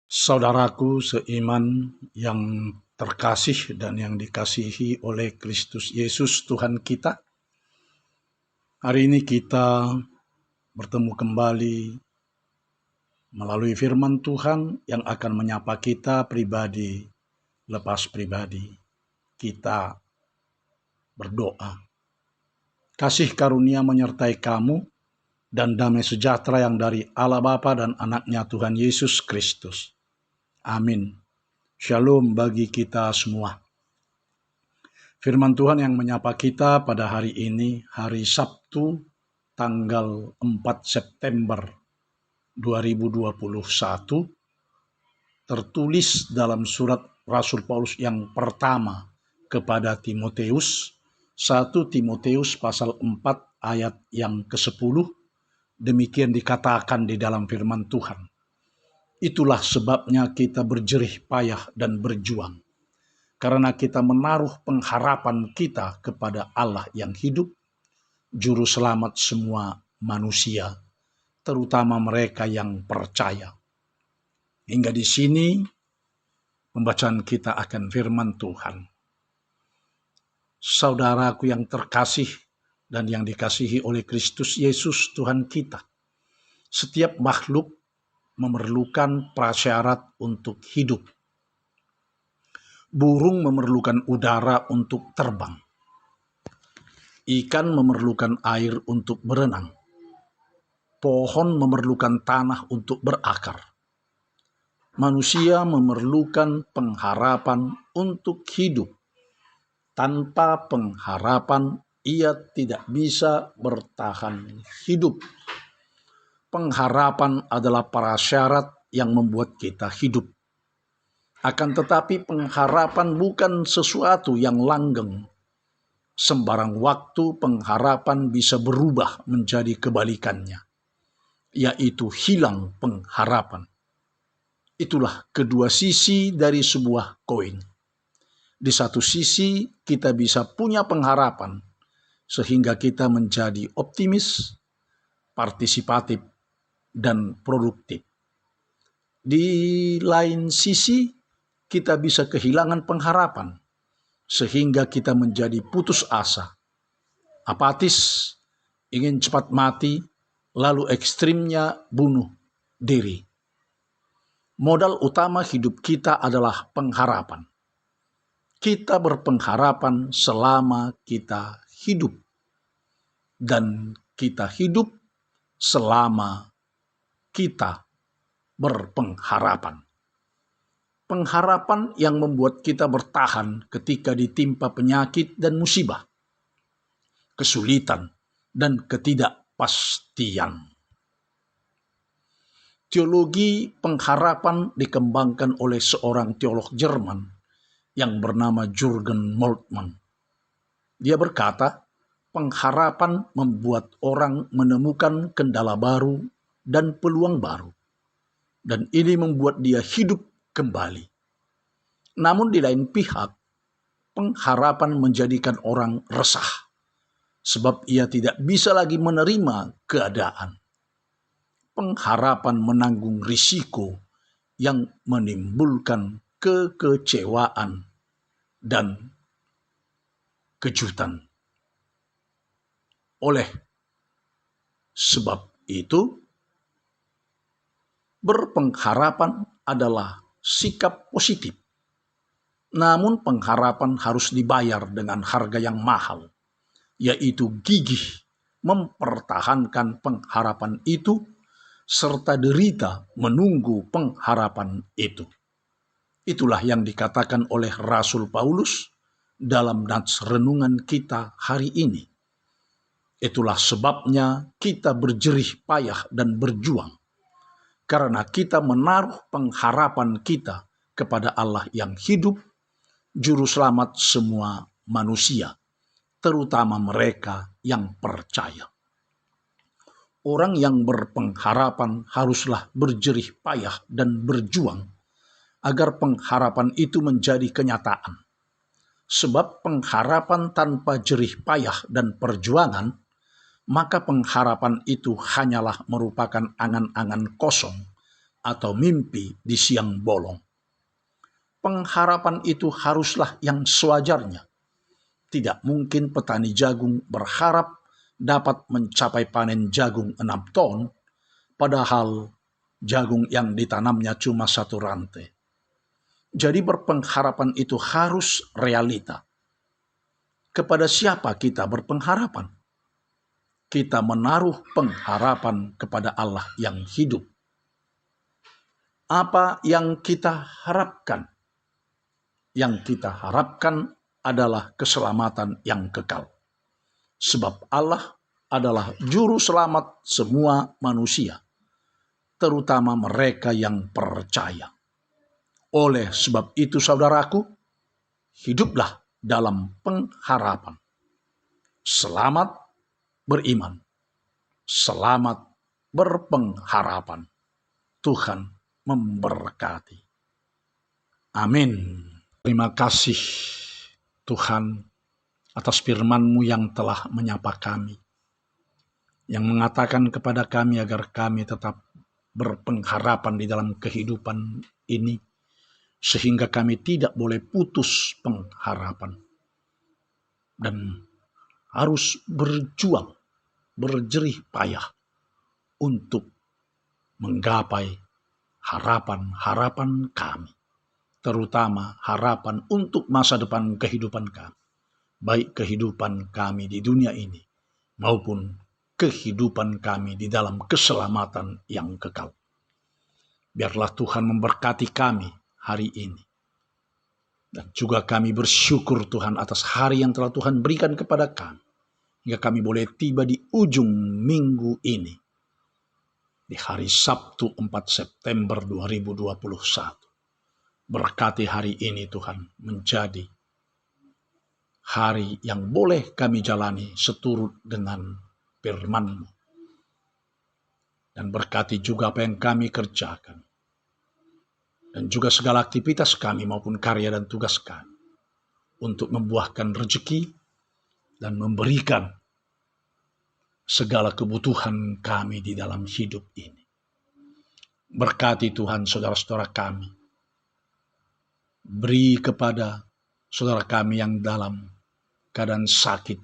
Saudaraku seiman yang terkasih dan yang dikasihi oleh Kristus Yesus Tuhan kita, hari ini kita bertemu kembali melalui firman Tuhan yang akan menyapa kita pribadi lepas pribadi. Kita berdoa. Kasih karunia menyertai kamu dan damai sejahtera yang dari Allah Bapa dan anaknya Tuhan Yesus Kristus. Amin. Shalom bagi kita semua. Firman Tuhan yang menyapa kita pada hari ini, hari Sabtu, tanggal 4 September 2021, tertulis dalam surat Rasul Paulus yang pertama kepada Timoteus, 1 Timoteus pasal 4 ayat yang ke-10, demikian dikatakan di dalam firman Tuhan. Itulah sebabnya kita berjerih payah dan berjuang, karena kita menaruh pengharapan kita kepada Allah yang hidup, juru selamat semua manusia, terutama mereka yang percaya. Hingga di sini pembacaan kita akan firman Tuhan. Saudaraku yang terkasih dan yang dikasihi oleh Kristus Yesus Tuhan kita, setiap makhluk memerlukan prasyarat untuk hidup. Burung memerlukan udara untuk terbang. Ikan memerlukan air untuk berenang. Pohon memerlukan tanah untuk berakar. Manusia memerlukan pengharapan untuk hidup. Tanpa pengharapan, ia tidak bisa bertahan hidup. Pengharapan adalah prasyarat yang membuat kita hidup. Akan tetapi pengharapan bukan sesuatu yang langgeng. Sembarang waktu pengharapan bisa berubah menjadi kebalikannya, yaitu hilang pengharapan. Itulah kedua sisi dari sebuah koin. Di satu sisi kita bisa punya pengharapan sehingga kita menjadi optimis, partisipatif, dan produktif. Di lain sisi kita bisa kehilangan pengharapan sehingga kita menjadi putus asa, apatis, ingin cepat mati, lalu ekstrimnya bunuh diri. Modal utama hidup kita adalah pengharapan. Kita berpengharapan selama kita hidup, dan kita hidup selama kita berpengharapan. Pengharapan yang membuat kita bertahan ketika ditimpa penyakit dan musibah, kesulitan, dan ketidakpastian. Teologi pengharapan dikembangkan oleh seorang teolog Jerman yang bernama Jürgen Moltmann. Dia berkata, pengharapan membuat orang menemukan kendala baru dan peluang baru, dan ini membuat dia hidup kembali. Namun di lain pihak, pengharapan menjadikan orang resah, sebab ia tidak bisa lagi menerima keadaan. Pengharapan menanggung risiko yang menimbulkan kekecewaan dan kejutan. Oleh sebab itu, berpengharapan adalah sikap positif. Namun pengharapan harus dibayar dengan harga yang mahal, yaitu gigih mempertahankan pengharapan itu serta derita menunggu pengharapan itu. Itulah yang dikatakan oleh Rasul Paulus dalam nats renungan kita hari ini. Itulah sebabnya kita berjerih payah dan berjuang, karena kita menaruh pengharapan kita kepada Allah yang hidup, juru selamat semua manusia, terutama mereka yang percaya. Orang yang berpengharapan haruslah berjerih payah dan berjuang agar pengharapan itu menjadi kenyataan. Sebab pengharapan tanpa jerih payah dan perjuangan, maka pengharapan itu hanyalah merupakan angan-angan kosong atau mimpi di siang bolong. Pengharapan itu haruslah yang sewajarnya. Tidak mungkin petani jagung berharap dapat mencapai panen jagung 6 ton, padahal jagung yang ditanamnya cuma 1 rantai. Jadi berpengharapan itu harus realita. Kepada siapa kita berpengharapan? Kita menaruh pengharapan kepada Allah yang hidup. Apa yang kita harapkan? Yang kita harapkan adalah keselamatan yang kekal. Sebab Allah adalah juru selamat semua manusia, terutama mereka yang percaya. Oleh sebab itu, saudaraku, hiduplah dalam pengharapan. Selamat beriman. Selamat berpengharapan. Tuhan memberkati. Amin. Terima kasih Tuhan atas firman-Mu yang telah menyapa kami, yang mengatakan kepada kami agar kami tetap berpengharapan di dalam kehidupan ini, sehingga kami tidak boleh putus pengharapan dan harus berjuang, berjerih payah untuk menggapai harapan-harapan kami, terutama harapan untuk masa depan kehidupan kami, baik kehidupan kami di dunia ini maupun kehidupan kami di dalam keselamatan yang kekal. Biarlah Tuhan memberkati kami hari ini. Dan juga kami bersyukur Tuhan atas hari yang telah Tuhan berikan kepada kami, hingga kami boleh tiba di ujung minggu ini, di hari Sabtu 4 September 2021. Berkati hari ini Tuhan menjadi hari yang boleh kami jalani seturut dengan firman-Mu. Dan berkati juga apa yang kami kerjakan. Dan juga segala aktivitas kami maupun karya dan tugas kami, untuk membuahkan rezeki dan memberikan segala kebutuhan kami di dalam hidup ini. Berkati Tuhan saudara-saudara kami. Beri kepada saudara kami yang dalam keadaan sakit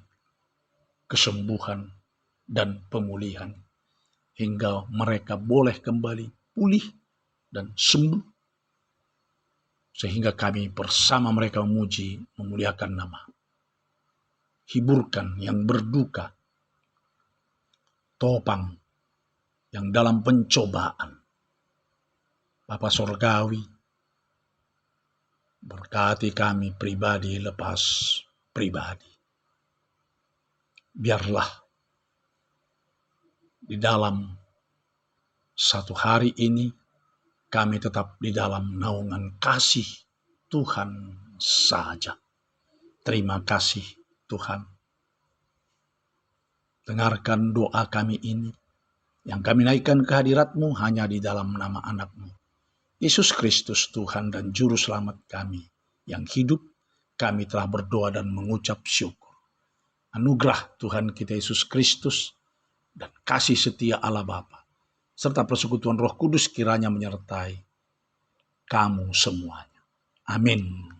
kesembuhan dan pemulihan, hingga mereka boleh kembali pulih dan sembuh, sehingga kami bersama mereka memuji, memuliakan nama. Hiburkan yang berduka, topang yang dalam pencobaan. Bapa Sorgawi, berkati kami pribadi lepas pribadi. Biarlah di dalam satu hari ini kami tetap di dalam naungan kasih Tuhan saja. Terima kasih Tuhan. Dengarkan doa kami ini, yang kami naikkan ke hadirat-Mu hanya di dalam nama anak-Mu, Yesus Kristus Tuhan dan Juru Selamat kami yang hidup. Kami telah berdoa dan mengucap syukur. Anugerah Tuhan kita Yesus Kristus dan kasih setia Allah Bapa serta persekutuan Roh Kudus kiranya menyertai kamu semuanya. Amin.